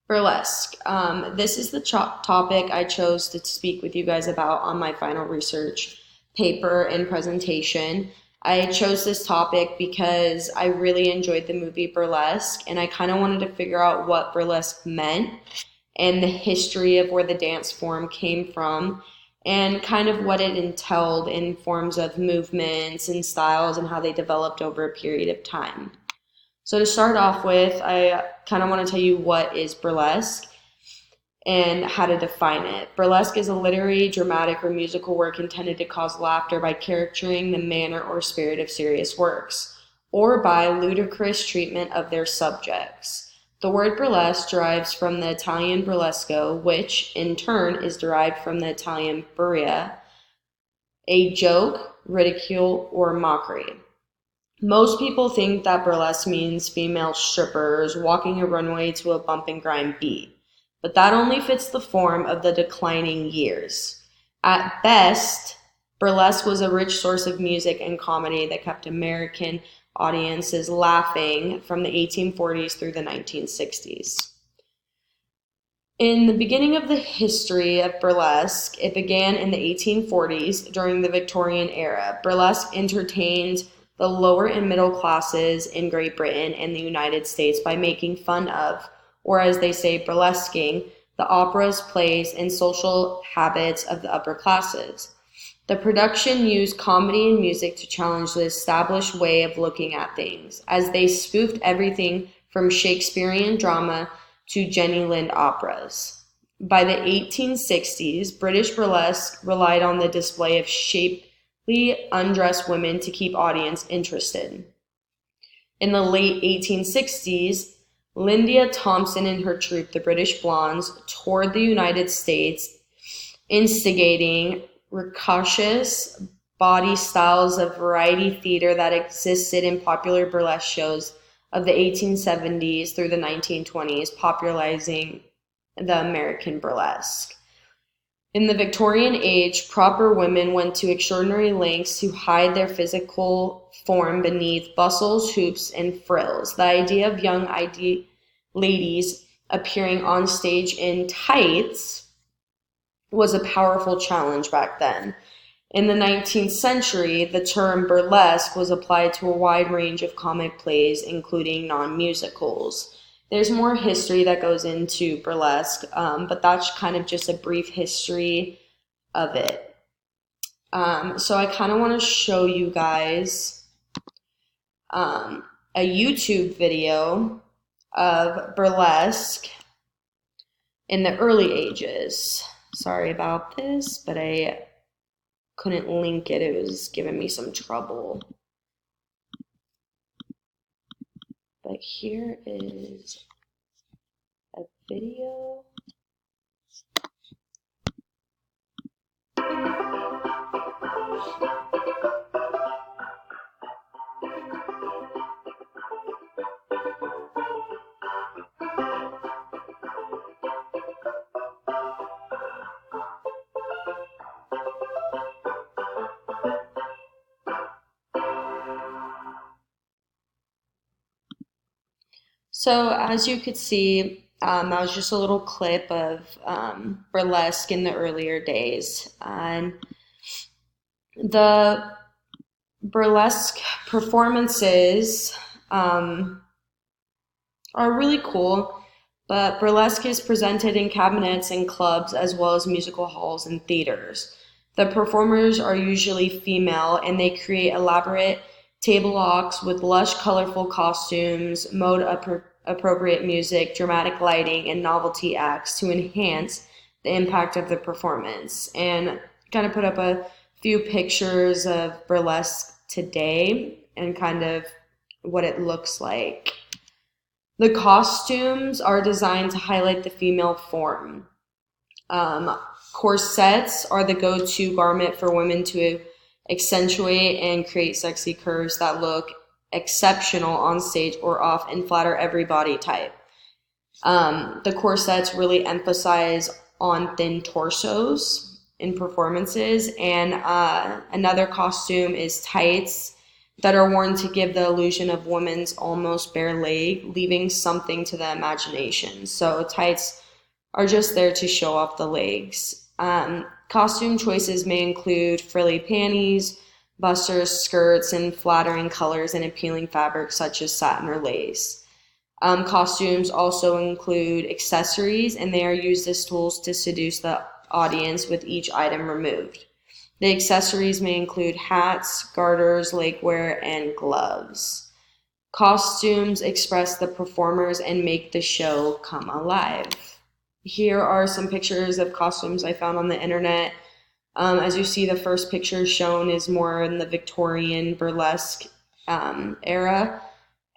Burlesque. This is the topic I chose to speak with you guys about on my final research paper and presentation. I chose this topic because I really enjoyed the movie Burlesque and I kind of wanted to figure out what burlesque meant and the history of where the dance form came from and kind of what it entailed in forms of movements and styles and how they developed over a period of time. So to start off with, I kind of want to tell you what is burlesque and how to define it. Burlesque is a literary, dramatic, or musical work intended to cause laughter by caricaturing the manner or spirit of serious works, or by ludicrous treatment of their subjects. The word burlesque derives from the Italian burlesco, which in turn is derived from the Italian buria, a joke, ridicule, or mockery. Most people think that burlesque means female strippers walking a runway to a bump and grind beat, but that only fits the form of the declining years. At best, burlesque was a rich source of music and comedy that kept American audiences laughing from the 1840s through the 1960s. In the beginning of the history of burlesque, it began in the 1840s during the Victorian era. Burlesque entertained the lower and middle classes in Great Britain and the United States by making fun of, or as they say, burlesquing, the operas, plays, and social habits of the upper classes. The production used comedy and music to challenge the established way of looking at things, as they spoofed everything from Shakespearean drama to Jenny Lind operas. By the 1860s, British burlesque relied on the display of shapely undressed women to keep audience interested. In the late 1860s, Lydia Thompson and her troupe, the British Blondes, toured the United States, instigating raucous body styles of variety theater that existed in popular burlesque shows of the 1870s through the 1920s, popularizing the American burlesque. In the Victorian age, proper women went to extraordinary lengths to hide their physical form beneath bustles, hoops, and frills. The idea of young ladies appearing on stage in tights was a powerful challenge back then. In the 19th century, the term burlesque was applied to a wide range of comic plays, including non-musicals. There's more history that goes into burlesque, but that's kind of just a brief history of it. So I kind of want to show you guys a YouTube video of burlesque in the early ages. Sorry about this, but I couldn't link it. It was giving me some trouble. But here is a video. So as you could see, that was just a little clip of burlesque in the earlier days. And the burlesque performances are really cool, but burlesque is presented in cabinets and clubs as well as musical halls and theaters. The performers are usually female and they create elaborate table walks with lush, colorful costumes, appropriate music, dramatic lighting, and novelty acts to enhance the impact of the performance. And kind of put up a few pictures of burlesque today and kind of what it looks like. The costumes are designed to highlight the female form. Corsets are the go-to garment for women to accentuate and create sexy curves that look exceptional on stage or off and flatter every body type. The corsets really emphasize on thin torsos in performances, and another costume is tights that are worn to give the illusion of women's almost bare leg, leaving something to the imagination. So tights are just there to show off the legs. Costume choices may include frilly panties, busters, skirts, and flattering colors and appealing fabrics such as satin or lace. Costumes also include accessories, and they are used as tools to seduce the audience with each item removed. The accessories may include hats, garters, legwear, and gloves. Costumes express the performers and make the show come alive. Here are some pictures of costumes I found on the internet. As you see, the first picture shown is more in the Victorian burlesque era,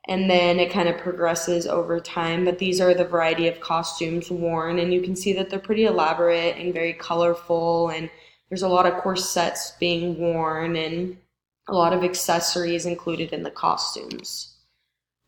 and then it kind of progresses over time. But these are the variety of costumes worn, and you can see that they're pretty elaborate and very colorful, and there's a lot of corsets being worn and a lot of accessories included in the costumes.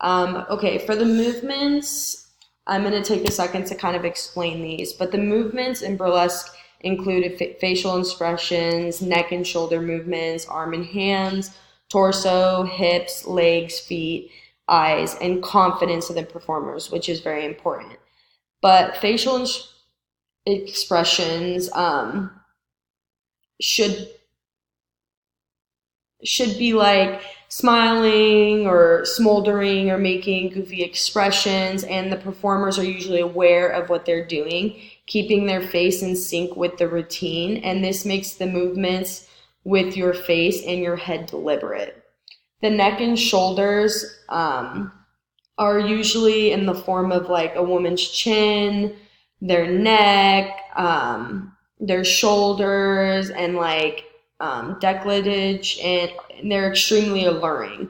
Okay, for the movements, I'm going to take a second to kind of explain these, but the movements in burlesque include facial expressions, neck and shoulder movements, arm and hands, torso, hips, legs, feet, eyes, and confidence of the performers, which is very important. But facial expressions should be like smiling or smoldering or making goofy expressions, and the performers are usually aware of what they're doing, keeping their face in sync with the routine, and this makes the movements with your face and your head deliberate. The neck and shoulders are usually in the form of like a woman's chin, their neck, their shoulders, and like decolletage, and they're extremely alluring.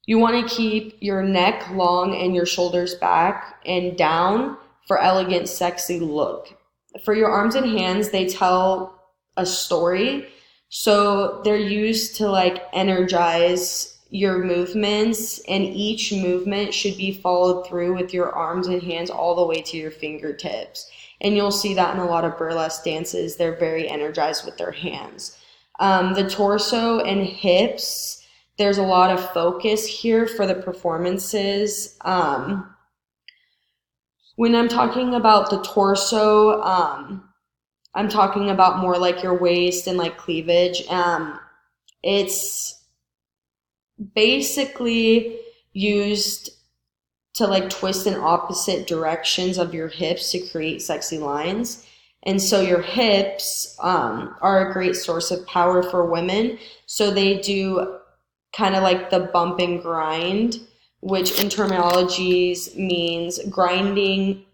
You want to keep your neck long and your shoulders back and down for elegant, sexy look. For your arms and hands, they tell a story. So they're used to like energize your movements, and each movement should be followed through with your arms and hands all the way to your fingertips. And you'll see that in a lot of burlesque dances. They're very energized with their hands. The torso and hips, there's a lot of focus here for the performances. When I'm talking about the torso, I'm talking about more like your waist and like cleavage. It's basically used to like twist in opposite directions of your hips to create sexy lines. And so your hips are a great source of power for women. So they do kind of like the bump and grind, which in terminologies means grinding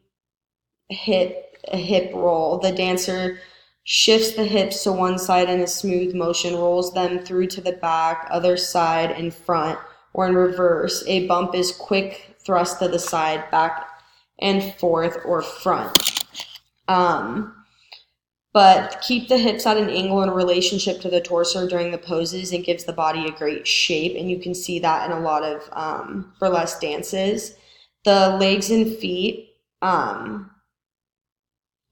a hip roll. The dancer shifts the hips to one side in a smooth motion, rolls them through to the back, other side, and front, or in reverse. A bump is quick thrust to the side, back and forth, or front. But keep the hips at an angle in relationship to the torso during the poses. It gives the body a great shape, and you can see that in a lot of burlesque dances. The legs and feet,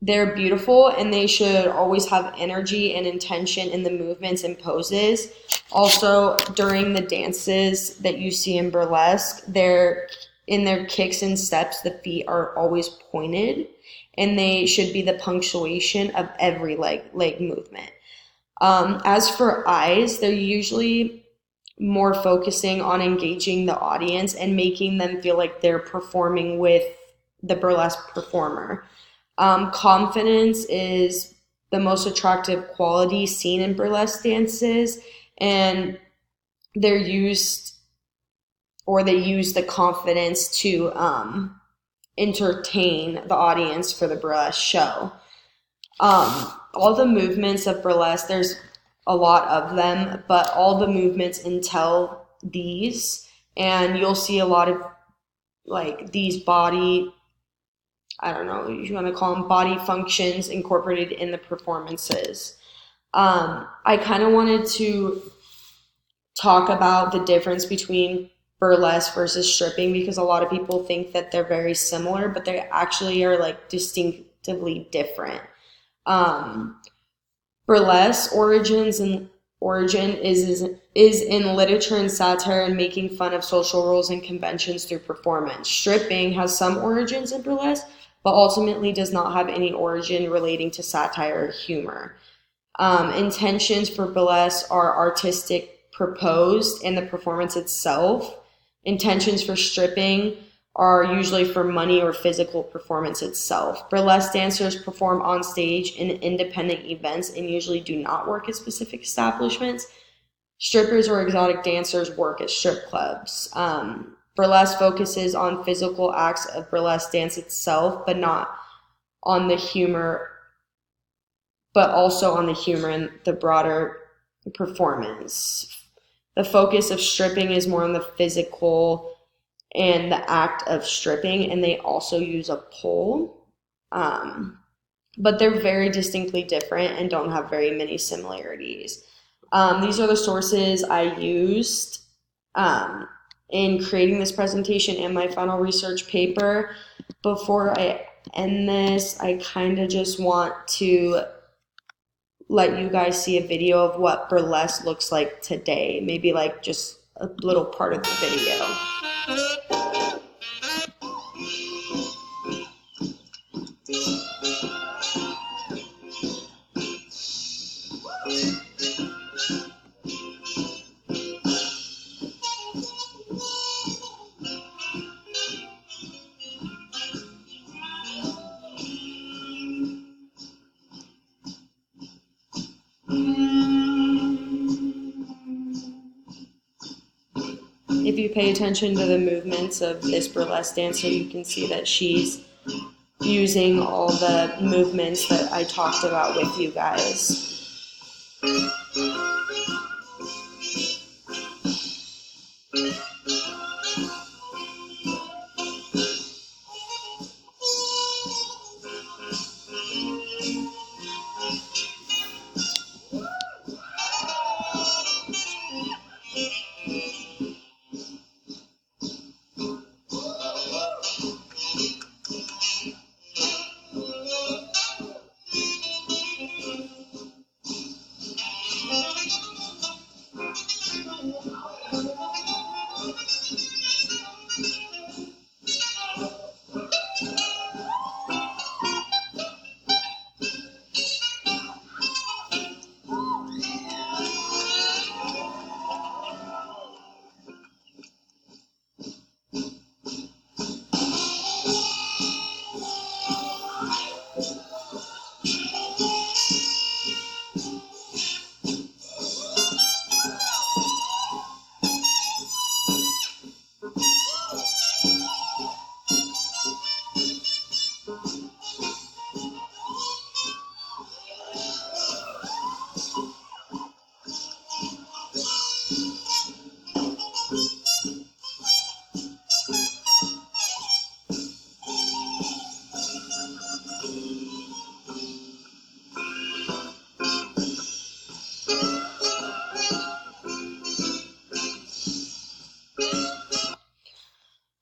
they're beautiful, and they should always have energy and intention in the movements and poses. Also, during the dances that you see in burlesque, in their kicks and steps, the feet are always pointed, and they should be the punctuation of every leg movement. As for eyes, they're usually more focusing on engaging the audience and making them feel like they're performing with the burlesque performer. Confidence is the most attractive quality seen in burlesque dances, and they use the confidence to entertain the audience for the burlesque show. All the movements of burlesque, there's a lot of them, but all the movements entail these, and you'll see a lot of like these body, I don't know, you want to call them body functions incorporated in the performances. I kind of wanted to talk about the difference between burlesque versus stripping, because a lot of people think that they're very similar, but they actually are like distinctively different. Burlesque origins origin is in literature and satire and making fun of social rules and conventions through performance. Stripping has some origins in burlesque, but ultimately does not have any origin relating to satire or humor. Intentions for burlesque are artistic, proposed in the performance itself. Intentions for stripping are usually for money or physical performance itself. Burlesque dancers perform on stage in independent events and usually do not work at specific establishments. Strippers or exotic dancers work at strip clubs. Burlesque focuses on physical acts of burlesque dance itself, but not on the humor, but also on the humor and the broader performance. The focus of stripping is more on the physical and the act of stripping, and they also use a pole. But they're very distinctly different and don't have very many similarities. These are the sources I used in creating this presentation and my final research paper. Before I end this, I kind of just want to let you guys see a video of what burlesque looks like today, maybe like just a little part of the video. If you pay attention to the movements of this burlesque dancer, you can see that she's using all the movements that I talked about with you guys.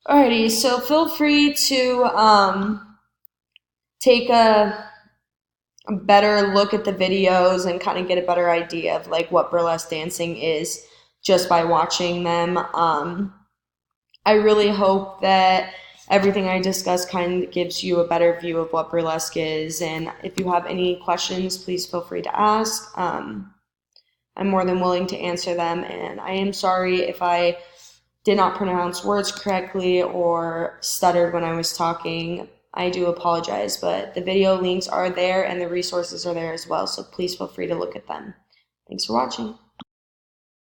Alrighty, so feel free to take a better look at the videos and kind of get a better idea of like what burlesque dancing is just by watching them. I really hope that everything I discussed kind of gives you a better view of what burlesque is, and if you have any questions, please feel free to ask. I'm more than willing to answer them, and I am sorry if I did not pronounce words correctly or stuttered when I was talking. I do apologize, but the video links are there and the resources are there as well, so please feel free to look at them. Thanks for watching.